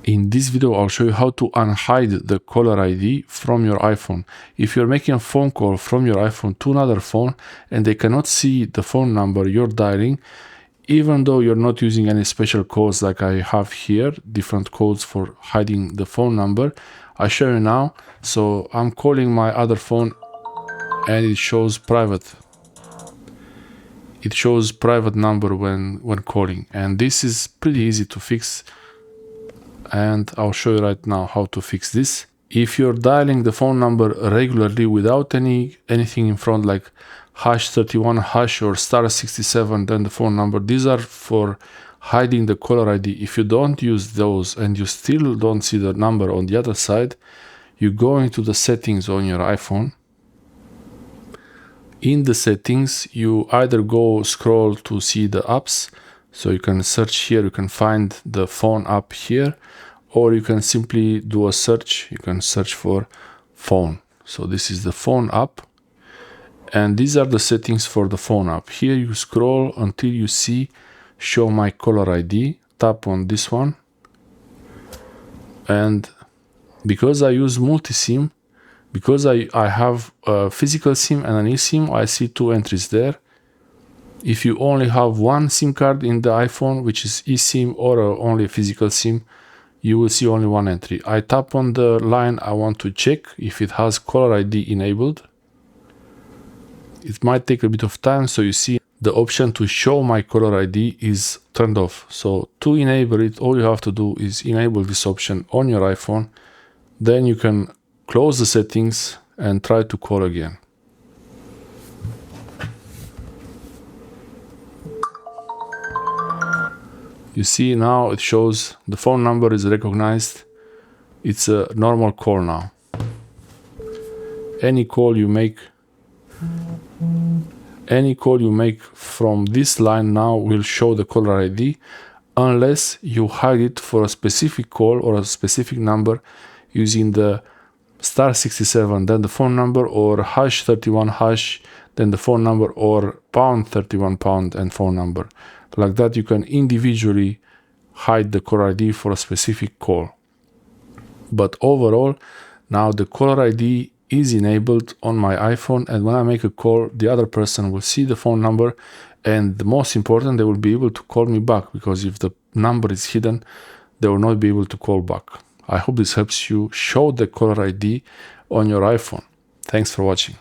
In this video, I'll show you how to unhide the caller ID from your iPhone. If you're making a phone call from your iPhone to another phone and they cannot see the phone number you're dialing, even though you're not using any special codes like I have here, different codes for hiding the phone number, I show you now. So I'm calling my other phone and it shows private. It shows private number when calling, and this is pretty easy to fix. And I'll show you right now how to fix this. If you're dialing the phone number regularly without anything in front like #31# or *67, then the phone number, these are for hiding the caller ID. If you don't use those and you still don't see the number on the other side, you go into the settings on your iPhone. In the settings, you either go scroll to see the apps, so you can search here, you can find the phone app here, or you can simply do a search. You can search for phone. So this is the phone app, and these are the settings for the phone app. Here you scroll until you see show my caller ID, tap on this one, and because I use multi-SIM, because I have a physical SIM and an eSIM, I see two entries there. If you only have one SIM card in the iPhone, which is eSIM or only a physical SIM, you will see only one entry. I tap on the line I want to check if it has caller ID enabled. It might take a bit of time, so you see the option to show my caller ID is turned off. So to enable it, all you have to do is enable this option on your iPhone. Then you can close the settings and try to call again. You see now it shows the phone number is recognized. It's a normal call now. Any call you make from this line now will show the caller ID, unless you hide it for a specific call or a specific number using the *67, then the phone number, or #31#, then the phone number, or #31# and phone number. Like that, you can individually hide the caller ID for a specific call. But overall, now the caller ID is enabled on my iPhone, and when I make a call, the other person will see the phone number, and the most important, they will be able to call me back, because if the number is hidden, they will not be able to call back. I hope this helps you show the caller ID on your iPhone. Thanks for watching.